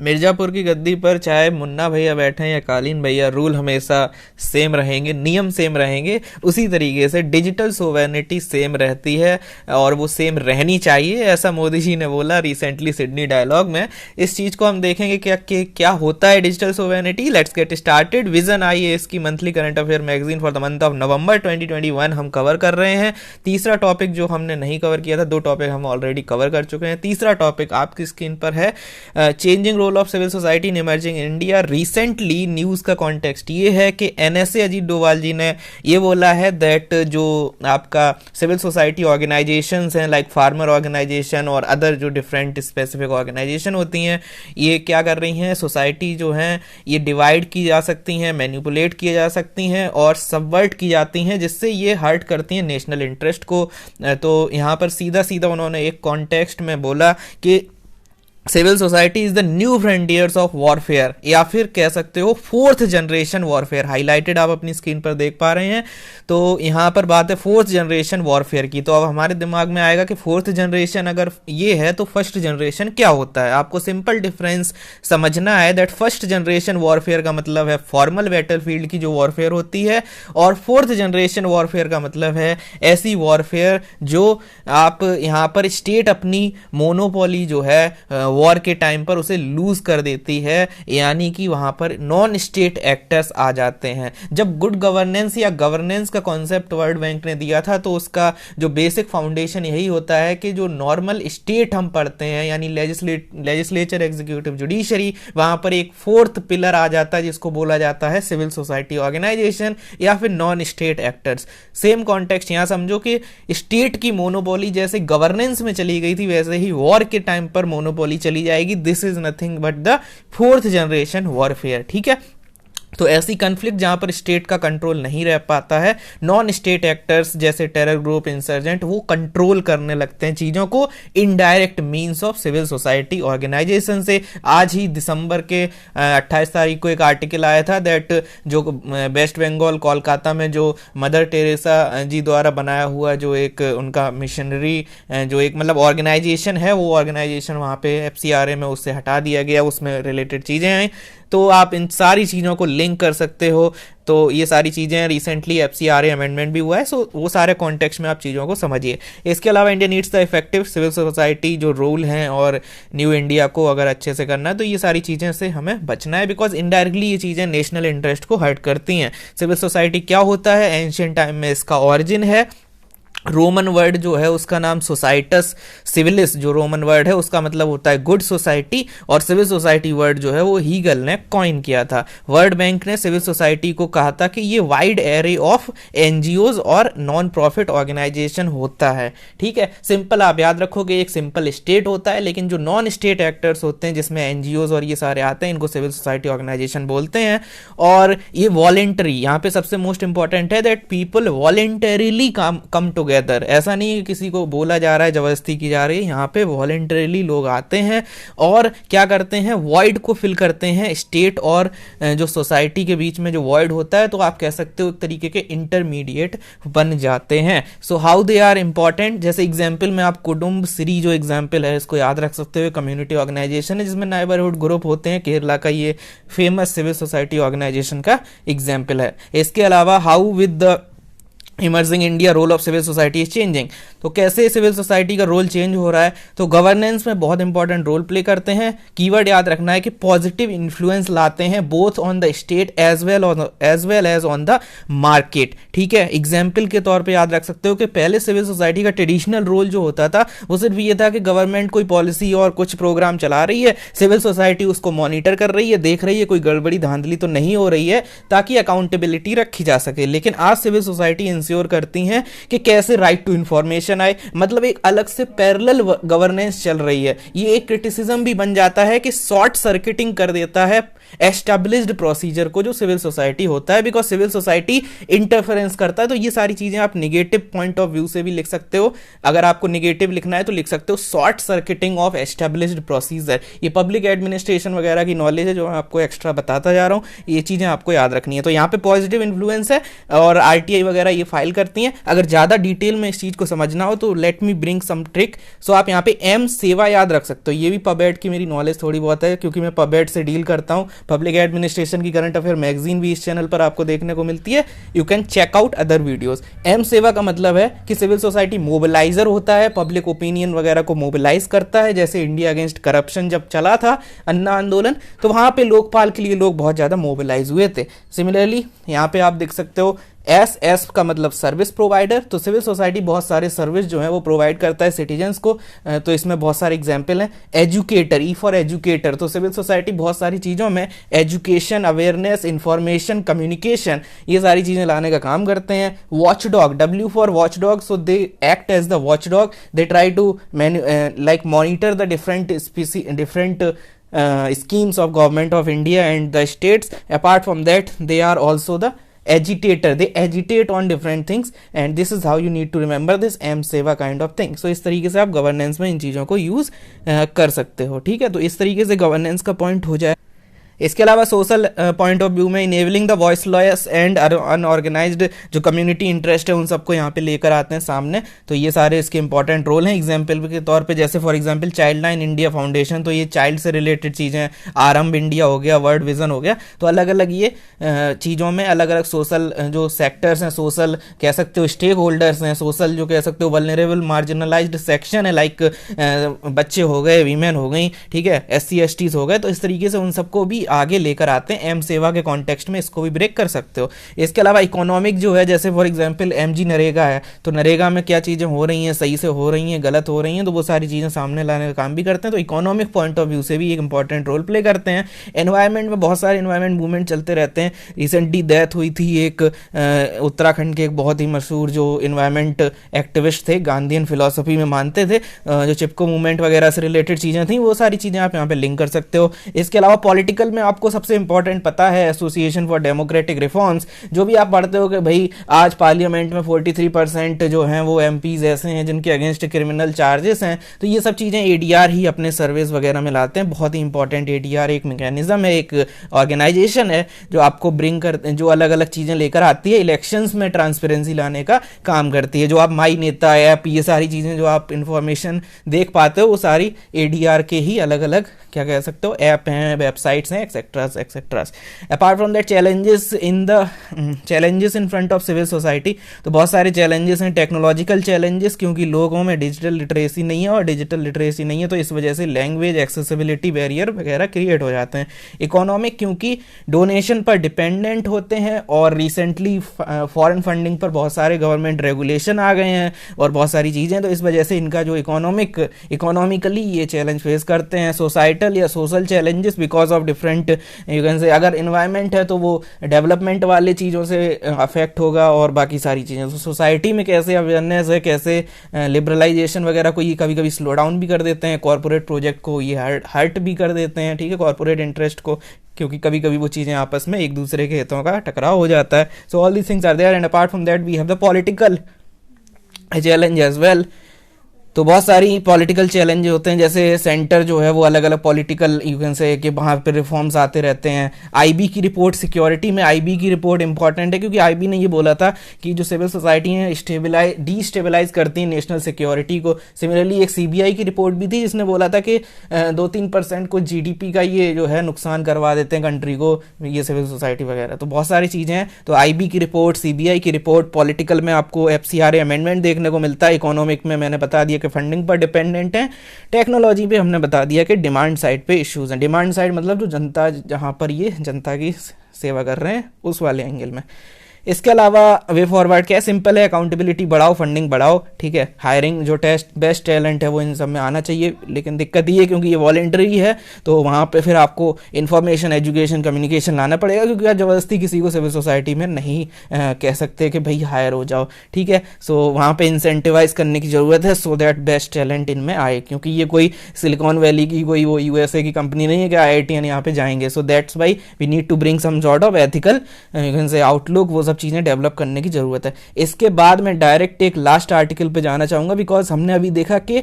मिर्जापुर की गद्दी पर चाहे मुन्ना भैया बैठे या कालीन भैया, रूल हमेशा सेम रहेंगे, नियम सेम रहेंगे। उसी तरीके से डिजिटल सोवेनिटी सेम रहती है और वो सेम रहनी चाहिए, ऐसा मोदी जी ने बोला रिसेंटली सिडनी डायलॉग में। इस चीज को हम देखेंगे क्या होता है digital sovereignty. Let's get started. Vision IAS की monthly current affair magazine for the month of November 2021 हम कवर कर रहे हैं। तीसरा टॉपिक जो हमने नहीं कवर किया था, 2 टॉपिक हम ऑलरेडी कवर कर चुके हैं। तीसरा टॉपिक आपकी स्क्रीन पर है, changing role of civil society in emerging India. Recently news का कॉन्टेक्स्ट ये है कि एनएसए अजीत डोभाल जी ने ये बोला है दैट जो आपका सिविल सोसाइटी ऑर्गेनाइजेशंस हैं, लाइक फार्मर ऑर्गेनाइजेशन और अदर जो डिफरेंट स्पेसिफिक ऑर्गेनाइजेशन होती हैं, ये क्या कर रही हैं, सोसाइटी जो हैं ये डिवाइड की जा सकती हैं, मैनिपुलेट की जा सकती हैं और सबवर्ट की जाती हैं, जिससे ये हर्ट करती हैं नेशनल इंटरेस्ट को। तो यहाँ पर सीधा सीधा उन्होंने एक कॉन्टेक्स्ट में बोला कि civil society is the new frontiers of warfare, या फिर कह सकते हो 4th जनरेशन वॉरफेयर। हाईलाइटेड आप अपनी स्क्रीन पर देख पा रहे हैं। तो यहाँ पर बात है 4th जनरेशन वॉरफेयर की। तो अब हमारे दिमाग में आएगा कि 4th जनरेशन अगर ये है तो फर्स्ट जनरेशन क्या होता है। आपको सिंपल डिफरेंस समझना है दैट फर्स्ट जनरेशन वॉरफेयर का मतलब है फॉर्मल बैटलफील्ड की जो वॉरफेयर होती है, और 4th जनरेशन वॉरफेयर का मतलब है ऐसी वॉरफेयर जो आप यहाँ पर स्टेट अपनी मोनोपोली जो है वॉर के टाइम पर उसे लूज कर देती है, यानी कि वहां पर नॉन स्टेट एक्टर्स आ जाते हैं। जब गुड गवर्नेंस या गवर्नेंस का कॉन्सेप्ट वर्ल्ड बैंक ने दिया था तो उसका जो बेसिक फाउंडेशन यही होता है कि जो नॉर्मल स्टेट हम पढ़ते हैं, यानी लेजिस्लेचर, एग्जीक्यूटिव, जुडिशरी, वहां पर एक 4th पिलर आ जाता है जिसको बोला जाता है सिविल सोसाइटी ऑर्गेनाइजेशन या फिर non state actors. Same context यहां समझो कि स्टेट की मोनोपोली जैसे गवर्नेंस में चली गई थी, वैसे ही वॉर के टाइम पर मोनोपोली चली जाएगी। This is nothing but the 4th generation warfare. ठीक है, तो ऐसी कन्फ्लिक्ट जहां पर स्टेट का कंट्रोल नहीं रह पाता है, नॉन स्टेट एक्टर्स जैसे टेरर ग्रुप, इंसर्जेंट, वो कंट्रोल करने लगते हैं चीजों को indirect means of civil society organization से। आज ही दिसंबर के 28 तारीख को एक आर्टिकल आया था दैट जो वेस्ट बंगाल कोलकाता में जो मदर टेरेसा जी द्वारा बनाया हुआ जो एक उनका मिशनरी जो एक मतलब ऑर्गेनाइजेशन है, वो ऑर्गेनाइजेशन वहां पे FCRA में उससे हटा दिया गया, उसमें रिलेटेड चीजें हैं। तो आप इन सारी चीज़ों को लिंक कर सकते हो। तो ये सारी चीज़ें रिसेंटली FCRA अमेंडमेंट भी हुआ है, सो वो सारे कॉन्टेक्स्ट में आप चीज़ों को समझिए। इसके अलावा India needs the effective civil society जो रूल हैं और न्यू इंडिया को अगर अच्छे से करना है तो ये सारी चीज़ें से हमें बचना है, बिकॉज इनडायरेक्टली ये चीज़ें नेशनल इंटरेस्ट को हर्ट करती हैं। सिविल सोसाइटी क्या होता है, एंशिएंट टाइम में इसका ऑरिजिन है। रोमन वर्ड जो है उसका नाम सोसाइटस सिविलिस, जो रोमन वर्ड है उसका मतलब होता है गुड सोसाइटी, और सिविल सोसाइटी वर्ड जो है वो हीगल ने कॉइन किया था। वर्ल्ड बैंक ने सिविल सोसाइटी को कहा था कि ये वाइड एरे ऑफ एनजीओज और नॉन प्रॉफिट ऑर्गेनाइजेशन होता है। ठीक है, सिंपल आप याद रखोगे, एक सिंपल स्टेट होता है, लेकिन जो नॉन स्टेट एक्टर्स होते हैं जिसमें एनजीओज और ये सारे आते हैं, इनको सिविल सोसाइटी ऑर्गेनाइजेशन बोलते हैं। और ये वॉलेंटरी, यहाँ पे सबसे मोस्ट इंपॉर्टेंट है that people voluntarily come together. ऐसा नहीं है किसी को बोला जा रहा है, जबरदस्ती की जा रही है, यहाँ पे वॉलेंटरीली लोग आते हैं और क्या करते हैं, वॉइड को फिल करते हैं स्टेट और जो सोसाइटी के बीच में जो वॉइड होता है, तो आप कह सकते हो एक तरीके के इंटरमीडिएट बन जाते हैं। So how they are important, जैसे एग्जाम्पल में आप कुटुंब श्री जो एग्जाम्पल है इसको याद रख सकते हो, कम्युनिटी ऑर्गेनाइजेशन है जिसमें नेबरहुड ग्रुप होते हैं। केरला का ये फेमस सिविल सोसाइटी ऑर्गेनाइजेशन का एग्जाम्पल है। इसके अलावा how with the emerging India role of civil society is changing, तो कैसे सिविल सोसाइटी का रोल चेंज हो रहा है, तो गवर्नेंस में बहुत इंपॉर्टेंट रोल प्ले करते हैं। कीवर्ड याद रखना है कि पॉजिटिव इन्फ्लुएंस लाते हैं both on the state as well as on the market. ठीक है, एग्जाम्पल के तौर पे याद रख सकते हो कि पहले सिविल सोसाइटी का ट्रेडिशनल रोल जो होता था वो सिर्फ ये था कि गवर्नमेंट कोई पॉलिसी और कुछ प्रोग्राम चला रही है, सिविल सोसाइटी उसको मॉनिटर कर रही है, देख रही है कोई गड़बड़ी धांधली तो नहीं हो रही है, ताकि अकाउंटेबिलिटी रखी जा सके। लेकिन आज सिविल सोसाइटी इंश्योर करती हैं कि कैसे राइट टू इंफॉर्मेशन आए, मतलब एक अलग से पैरेलल गवर्नेंस चल रही है। ये एक क्रिटिसिज्म भी बन जाता है कि शॉर्ट सर्किटिंग कर देता है एस्टैब्लिश्ड प्रोसीजर को जो सिविल सोसाइटी होता है, बिकॉज सिविल सोसाइटी इंटरफेरेंस करता है। तो ये सारी चीजें आप निगेटिव पॉइंट ऑफ व्यू से भी लिख सकते हो। अगर आपको निगेटिव लिखना है तो लिख सकते हो short circuiting of established procedure. ये पब्लिक एडमिनिस्ट्रेशन वगैरह की नॉलेज है जो मैं आपको एक्स्ट्रा बताता जा रहा हूं, ये चीजें आपको याद रखनी है। तो यहाँ पे पॉजिटिव इन्फ्लुएंस है और आरटीआई वगैरह ये फाइल करती हैं। अगर ज़्यादा डिटेल में इस चीज़ को समझना हो तो let me bring some trick. So आप यहाँ पे एम सेवा याद रख सकते हो। ये भी पबेट की मेरी नॉलेज थोड़ी बहुत है क्योंकि मैं पबेट से डील करता हूँ। पब्लिक एडमिनिस्ट्रेशन की करंट अफेयर मैगजीन भी इस चैनल पर आपको देखने को मिलती है। You can check out other videos. M सेवा का मतलब है कि सिविल सोसाइटी मोबिलाइजर होता है, पब्लिक ओपिनियन वगैरह को मोबिलाइज करता है। जैसे इंडिया अगेंस्ट करप्शन जब चला था अन्ना आंदोलन, तो वहां पे लोकपाल के लिए लोग बहुत ज़्यादा मोबिलाइज हुए थे। सिमिलरली यहाँ पे आप देख सकते हो एस का मतलब सर्विस प्रोवाइडर। तो सिविल सोसाइटी बहुत सारे सर्विस जो है वो प्रोवाइड करता है सिटीजन्स को। तो इसमें बहुत सारे एग्जाम्पल हैं। एजुकेटर, ई फॉर एजुकेटर, तो सिविल सोसाइटी बहुत सारी चीज़ों में एजुकेशन, अवेयरनेस, इंफॉर्मेशन, कम्युनिकेशन, ये सारी चीज़ें लाने का काम करते हैं। Watch dog, W for watch dog, so they act as the watch dog. They try to like monitor the different schemes of government of India and the states. Apart from that, they are also the agitator. They agitate on different things and this is how you need to remember this M सेवा kind of thing. So इस तरीके से आप governance में इन चीज़ों को use कर सकते हो। ठीक है, तो इस तरीके से गवर्नेंस का पॉइंट हो जाए। इसके अलावा सोशल पॉइंट ऑफ व्यू में enabling the voiceless and unorganised जो कम्युनिटी इंटरेस्ट है उन सबको यहाँ पे लेकर आते हैं सामने। तो ये सारे इसके इंपॉर्टेंट रोल हैं। एग्जाम्पल के तौर पे जैसे for example child line India foundation, तो ये चाइल्ड से रिलेटेड चीज़ें, आरंभ इंडिया हो गया, वर्ल्ड विजन हो गया। तो अलग अलग ये चीज़ों में अलग अलग सोशल जो सेक्टर्स हैं, सोशल कह सकते हो स्टेक होल्डर्स हैं, सोशल जो कह सकते हो वल्नरेबल मार्जिनलाइज्ड सेक्शन है, लाइक बच्चे हो गए, वीमेन हो गई, ठीक है, SC STs हो गए। तो इस तरीके से उन सबको भी आगे लेकर आते हैं। एम सेवा के कॉन्टेक्स्ट में इसको भी ब्रेक कर सकते हो। इसके अलावा इकोनॉमिक जो है, जैसे फॉर एग्जांपल MG नरेगा है, तो नरेगा में क्या चीज़ें हो रही हैं, सही से हो रही हैं, गलत हो रही हैं, तो वो सारी चीज़ें सामने लाने का काम भी करते हैं। तो इकोनॉमिक पॉइंट ऑफ व्यू से भी एक इंपॉर्टेंट रोल प्ले करते हैं। एनवायरमेंट में बहुत सारे एनवायरमेंट मूवमेंट चलते रहते हैं। रिसेंटली डेथ हुई थी एक उत्तराखंड के एक बहुत ही मशहूर जो इन्वायरमेंट एक्टिविस्ट थे, गांधीयन फिलॉसफी में मानते थे, जो चिपको मूवमेंट वगैरह से रिलेटेड चीज़ें थी, वो सारी चीज़ें आप यहाँ पे लिंक कर सकते हो। इसके अलावा पॉलिटिकल में आपको सबसे इंपॉर्टेंट पता है एसोसिएशन फॉर डेमोक्रेटिक रिफॉर्म्स। जो भी आप पढ़ते हो कि भाई आज पार्लियामेंट में 43% जो हैं वो MPs ऐसे हैं जिनके अगेंस्ट क्रिमिनल चार्जेस हैं। तो ये सब चीज़ें ADR ही अपने सर्वेस वगैरह में लाते हैं। बहुत ही इंपॉर्टेंट ADR एक मैकेनिज्म है, एक ऑर्गेनाइजेशन है जो आपको ब्रिंग कर, जो अलग अलग चीज़ें लेकर आती है, इलेक्शंस में ट्रांसपेरेंसी लाने का काम करती है। जो आप माई नेता ऐप, ये सारी चीज़ें जो आप इंफॉर्मेशन देख पाते हो वो सारी ADR के ही अलग अलग क्या कह सकते हो ऐप हैं, वेबसाइट्स हैं, etcetera etcetera. Apart from that challenges in front of civil society, तो बहुत सारे चैलेंजेस हैं। टेक्नोलॉजिकल चैलेंजेस, क्योंकि लोगों में डिजिटल लिटरेसी नहीं है, और डिजिटल लिटरेसी नहीं है तो इस वजह से लैंग्वेज एक्सेसिबिलिटी बैरियर वगैरह क्रिएट हो जाते हैं। इकोनॉमिक, क्योंकि डोनेशन पर डिपेंडेंट होते हैं, और रिसेंटली फॉरेन फंडिंग पर बहुत सारे गवर्नमेंट रेगुलेशन आ गए हैं और बहुत सारी चीज़ें, तो इस वजह से इनका जो इकोनॉमिकली ये चैलेंज फेस करते हैं। सोसाइटल या social challenges because of different, you can से, अगर इन्वायरमेंट है तो वो डेवलपमेंट वाले चीज़ों से अफेक्ट होगा और बाकी सारी चीज़ें। तो सोसाइटी में कैसे अवेयरनेस है, कैसे लिबरलाइजेशन वगैरह को ये कभी कभी स्लो डाउन भी कर देते हैं, कॉर्पोरेट प्रोजेक्ट को ये हर्ट भी कर देते हैं, ठीक है, कॉर्पोरेट इंटरेस्ट को, क्योंकि कभी कभी वो चीज़ें आपस में एक दूसरे के हितों का टकराव हो जाता है। So all these things are there and apart from that we have the political challenge as well. तो बहुत सारी पॉलिटिकल चैलेंज होते हैं, जैसे सेंटर जो है वो अलग अलग पॉलिटिकल, यू कैन से, कि वहाँ पे रिफॉर्म्स आते रहते हैं। IB की रिपोर्ट, सिक्योरिटी में IB की रिपोर्ट इंपॉर्टेंट है, क्योंकि IB ने ये बोला था कि जो सिविल सोसाइटी है डिस्टेबलाइज करती है नेशनल सिक्योरिटी को। सिमिलरली एक CBI की रिपोर्ट भी थी जिसने बोला था कि 2-3% को GDP का ये जो है नुकसान करवा देते हैं कंट्री को, ये सिविल सोसाइटी वगैरह। तो बहुत सारी चीज़ें हैं। तो IB की रिपोर्ट, CBI की रिपोर्ट, पॉलिटिकल में आपको FCRA अमेंडमेंट देखने को मिलता है, इकोनॉमिक में मैंने बता दिया कि फंडिंग पर डिपेंडेंट है, टेक्नोलॉजी पे हमने बता दिया कि डिमांड साइड पे इश्यूज हैं। डिमांड साइड मतलब जो जनता, जहाँ पर ये जनता की सेवा कर रहे हैं उस वाले एंगल में। इसके अलावा वे फॉरवर्ड क्या सिंपल है, अकाउंटेबिलिटी बढ़ाओ, फंडिंग बढ़ाओ, ठीक है, हायरिंग जो बेस्ट टैलेंट है वो इन सब में आना चाहिए। लेकिन दिक्कत ये है क्योंकि ये वॉलेंटरी है, तो वहाँ पे फिर आपको इन्फॉर्मेशन, एजुकेशन, कम्युनिकेशन लाना पड़ेगा, क्योंकि आप ज़बरदस्ती किसी को सिविल सोसाइटी में नहीं कह सकते कि भाई हायर हो जाओ, ठीक है। सो वहाँ पे इंसेंटिवाइज करने की ज़रूरत है सो दैट बेस्ट टैलेंट इनमें आए, क्योंकि ये कोई सिलिकॉन वैली की, कोई वो USA की कंपनी नहीं है कि IITian यहाँ पे जाएंगे। So that's why we need to bring some sort of ethical, you can say, outlook, वो सब चीज़ें डेवलप करने की जरूरत है। इसके बाद मैं डायरेक्ट एक लास्ट आर्टिकल पे जाना चाहूंगा, बिकॉज हमने अभी देखा कि